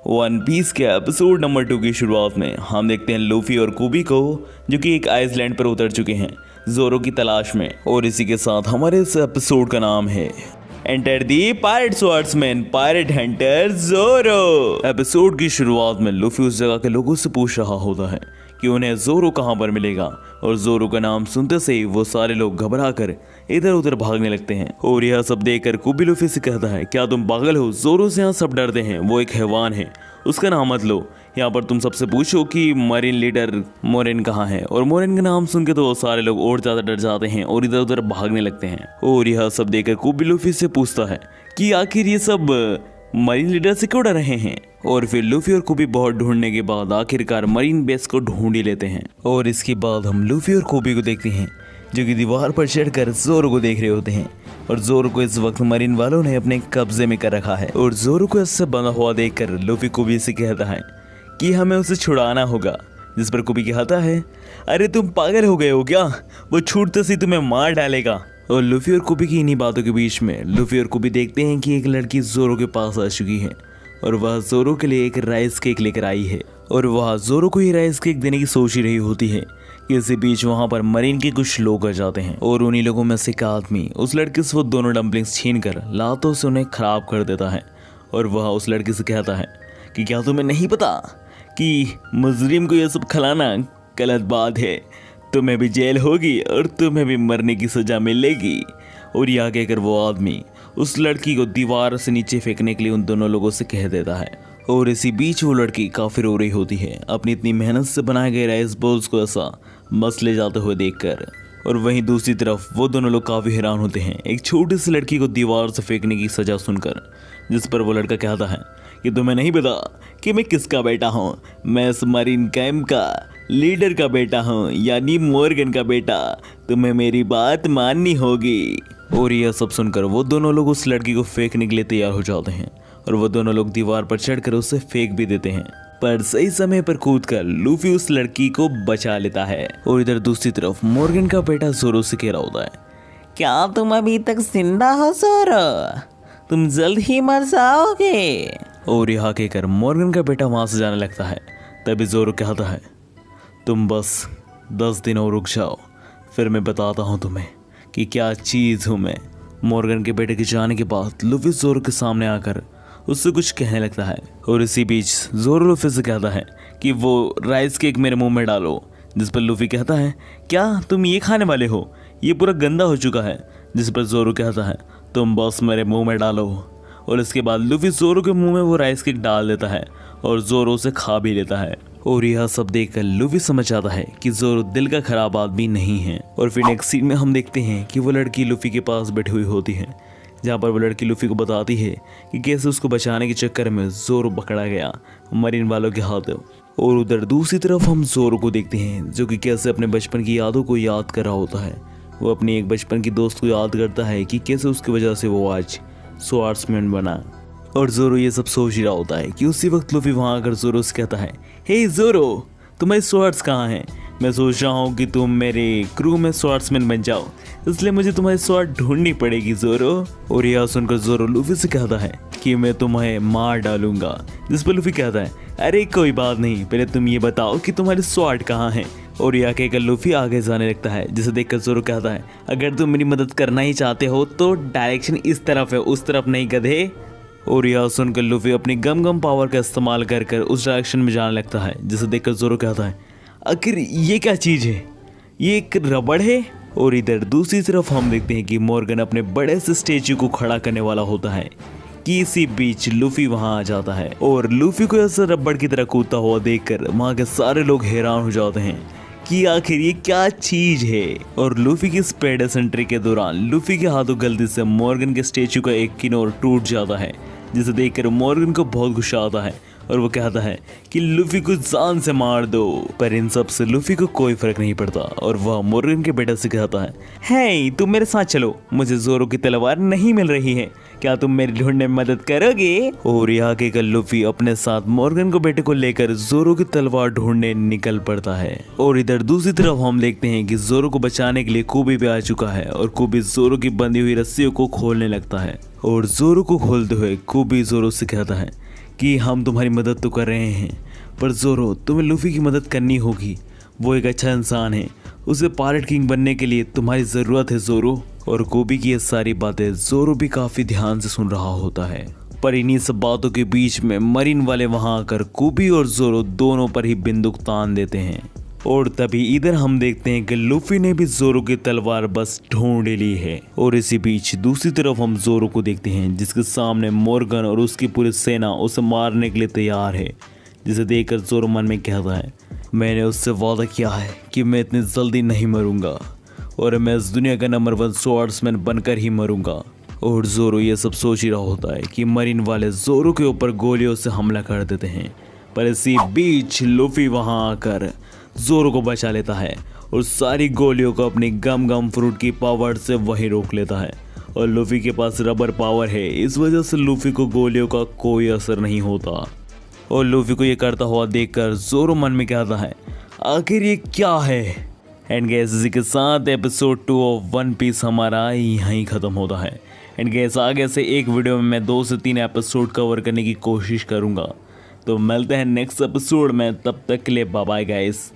One piece के episode number 2 की शुरुआत में हम देखते हैं लूफी और कुबी को, जो कि एक आइसलैंड पर उतर चुके हैं जोरो की तलाश में। और इसी के साथ हमारे इस एपिसोड का नाम है enter the pirate swordsman pirate hunter Zoro. Episode की शुरुआत में लूफी उस जगह के लोगों से पूछ रहा होता है कि उन्हें जोरो कहाँ पर मिलेगा, और जोरो का नाम सुनते से ही वो सारे लोग घबरा कर इधर उधर भागने लगते हैं। और यह सब देखकर कुबी लूफी से कहता है, क्या तुम पागल हो? जोरो से यहाँ सब डरते हैं, वो एक हैवान है, उसका नाम मत लो। यहाँ पर तुम सबसे पूछो कि मरीन लीडर मोरेन कहाँ है, और मोरेन का नाम सुन के तो सारे लोग और ज्यादा डर जाते हैं और इधर उधर भागने लगते हैं। और यह सब देखकर कुबी लूफी से पूछता है कि आखिर ये सब मरीन लीडर से क्यों डर रहे हैं। और फिर लूफी और कुबी बहुत ढूंढने के बाद आखिरकार मरीन बेस को ढूंढ ही लेते हैं। और इसके बाद हम लूफी और कुबी को देखते हैं जो कि दीवार पर चढ़कर जोरो को देख रहे होते हैं। और जोरो को इस वक्त मरीन वालों ने अपने कब्जे में कर रखा है। और जोरो को इससे बंधा हुआ देखकर लूफी कुबी से कहता है कि हमें उसे छुड़ाना होगा, जिस पर कुबी कहता है, अरे तुम पागल हो गए हो क्या? वो छूटते से तुम्हें मार डालेगा। और लूफी और कुबी की इन्हीं बातों के बीच में लूफी और कुबी देखते हैं कि एक लड़की जोरो के पास आ चुकी है और वह जोरो के लिए एक राइस केक लेकर आई है। और वह जोरो को ये राइस केक देने की सोच ही रही होती है कि इसी बीच वहाँ पर मरीन के कुछ लोग आ जाते हैं। और उन्हीं लोगों में से एक आदमी उस लड़की से वो दोनों डम्पलिंग्स छीन कर लातों से उन्हें खराब कर देता है। और वह उस लड़की से कहता है कि क्या तुम्हें नहीं पता कि मुजरिम को यह सब खिलाना गलत बात है, तुम्हें भी जेल होगी और तुम्हें भी मरने की सजा मिलेगी। और यह कहकर वो आदमी उस लड़की को दीवार से नीचे फेंकने के लिए उन दोनों लोगों से कह देता है। और इसी बीच वो लड़की काफी रो रही होती है अपनी इतनी मेहनत से बनाए गए राइस बॉल्स को ऐसा मसले जाते हुए देखकर। और वहीं दूसरी तरफ वो दोनों लोग काफी हैरान होते हैं एक छोटी सी लड़की को दीवार से फेंकने की सजा सुनकर, जिस पर वो लड़का कहता है कि तुम्हें नहीं पता कि मैं किसका बेटा हूँ? मैं इस मरीन कैंप का लीडर का बेटा हूँ, यानी मोर्गन का बेटा। तुम्हें मेरी बात माननी होगी। और यह सब सुनकर वो दोनों लोग उस लड़की को फेंकने के लिए तैयार हो जाते हैं। और वो दोनों लोग दीवार पर चढ़कर उसे फेंक भी देते हैं, पर सही समय पर कूदकर लूफी उस लड़की को बचा लेता है। और इधर दूसरी तरफ मोर्गन का बेटा जोरो से कह रहा होता है, क्या तुम अभी तक जिंदा हो जोरो? तुम जल्द ही मर जाओगे। और यह कहकर मोर्गन का बेटा वहां से जाने लगता है। तभी जोरो कहता है, तुम बस 10 दिन और रुक जाओ, फिर मैं बताता हूँ तुम्हें कि क्या चीज़ हूँ मैं। मोर्गन के बेटे के जाने के बाद लूफी जोरो के सामने आकर उससे कुछ कहने लगता है। और इसी बीच जोरो लूफी से कहता है कि वो राइस केक मेरे मुंह में डालो, जिस पर लूफी कहता है, क्या तुम ये खाने वाले हो? ये पूरा गंदा हो चुका है। जिस पर जोरो कहता है, तुम बस मेरे मुंह में डालो। और इसके बाद लूफी जोरो के मुंह में वो राइस केक डाल देता है और जोरो उसे खा भी लेता है। और यह सब देखकर लूफी समझ जाता है कि जोरो दिल का खराब आदमी नहीं है। और फिर नेक्स्ट सीन में हम देखते हैं कि वो लड़की लूफी के पास बैठी हुई होती है, जहाँ पर वो लड़की लूफी को बताती है कि कैसे उसको बचाने के चक्कर में जोरो पकड़ा गया मरीन वालों के हाथों। और उधर दूसरी तरफ हम जोरो को देखते हैं जो कि कैसे अपने बचपन की यादों को याद कर रहा होता है। वो अपनी एक बचपन की दोस्त को याद करता है कि कैसे उसकी वजह से वो आज स्वार्ड्समैन बना। और जोरो ये सब सोच ही रहा होता है कि उसी वक्त लूफी वहाँ आकर जोरो से कहता है, हे जोरो, तुम्हारे स्वॉर्ड्स कहाँ हैं? मैं सोच रहा हूँ कि तुम मेरे क्रू में स्वॉर्ड्समैन बन जाओ, इसलिए मुझे तुम्हारी स्वॉर्ड ढूंढनी पड़ेगी जोरो। और यह सुनकर जोरो लूफी से कहता है कि मैं तुम्हें मार डालूंगा। जिस पर लूफी कहता है, अरे कोई बात नहीं, पहले तुम ये बताओ कि तुम्हारी स्वॉर्ड कहाँ है। और यह कहकर लूफी आगे जाने लगता है, जिसे देखकर जोरो कहता है, अगर तुम मेरी मदद करना ही चाहते हो तो डायरेक्शन इस तरफ है, उस तरफ नहीं गधे। और यह सुनकर लूफी अपनी गम पावर का इस्तेमाल कर कर उस डायरेक्शन में जाने लगता है, जिसे देखकर जोरो कहता है, आखिर ये क्या चीज़ है? ये एक रबड़ है। और इधर दूसरी तरफ हम देखते हैं कि मोर्गन अपने बड़े से स्टेचू को खड़ा करने वाला होता है कि इसी बीच लूफी वहां आ जाता है। और लूफी को ऐसे रबड़ की तरह कूदता हुआ देखकर वहां के सारे लोग हैरान हो जाते हैं कि आखिर ये क्या चीज है। और लूफी की स्पेड एसेंट्री के दौरान लूफी के हाथों गलती से मोर्गन के स्टेचू का एक किनारा टूट जाता है, जिसे देखकर मोर्गन को बहुत गुस्सा आता है और वो कहता है कि लूफी को जान से मार दो। पर इन सब से लूफी को कोई फर्क नहीं पड़ता और वह मोर्गन के बेटे से कहता है, हे तुम मेरे साथ चलो, मुझे जोरो की तलवार नहीं मिल रही है, क्या तुम मेरे ढूंढने में मदद करोगे? और यहाँ के लूफी अपने साथ मोर्गन को बेटे को लेकर जोरो की तलवार ढूंढने निकल पड़ता है। और इधर दूसरी तरफ हम देखते हैं कि जोरो को बचाने के लिए कुबी भी आ चुका है और कुबी जोरो की बंधी हुई रस्सियों को खोलने लगता है। और जोरो को खोलते हुए कुबी जोरो से कहता है कि हम तुम्हारी मदद तो कर रहे हैं, पर ज़ोरो तुम्हें लूफी की मदद करनी होगी। वो एक अच्छा इंसान है, उसे पायरेट किंग बनने के लिए तुम्हारी ज़रूरत है ज़ोरो। और कोबी की ये सारी बातें ज़ोरो भी काफ़ी ध्यान से सुन रहा होता है। पर इन्हीं सब बातों के बीच में मरीन वाले वहाँ आकर कोबी और ज़ोरो दोनों पर ही बंदूक तान देते हैं। और तभी इधर हम देखते हैं कि लूफी ने भी ज़ोरो की तलवार बस ढूंढ ली है। और इसी बीच दूसरी तरफ हम ज़ोरो को देखते हैं, जिसके सामने मोर्गन और उसकी पूरी सेना उसे मारने के लिए तैयार है। जिसे देखकर ज़ोरो मन में कहता है, मैंने उससे वादा किया है कि मैं इतनी जल्दी नहीं मरूंगा और मैं इस दुनिया का नंबर 1 स्वॉर्ड्समैन बनकर ही मरूंगा। और ज़ोरो ये सब सोच ही रहा होता है कि मरीन वाले ज़ोरो के ऊपर गोलियों से हमला कर देते हैं। पर इसी बीच लूफी वहां आकर ज़ोरो को बचा लेता है और सारी गोलियों को अपनी गम गम फ्रूट की पावर से वही रोक लेता है। और लूफी के पास रबर पावर है, इस वजह से लूफी को गोलियों का कोई असर नहीं होता। और लूफी को ये करता हुआ देखकर ज़ोरो मन में कहता है, आखिर ये क्या है। एंड गैस इसी के साथ एपिसोड 2 ऑफ वन पीस हमारा यहीं ख़त्म होता है। एंड गैस आगे से एक वीडियो में मैं 2 से 3 एपिसोड कवर करने की कोशिश करूँगा। तो मिलते हैं नेक्स्ट एपिसोड में, तब तक के लिए बाय बाय गाइस।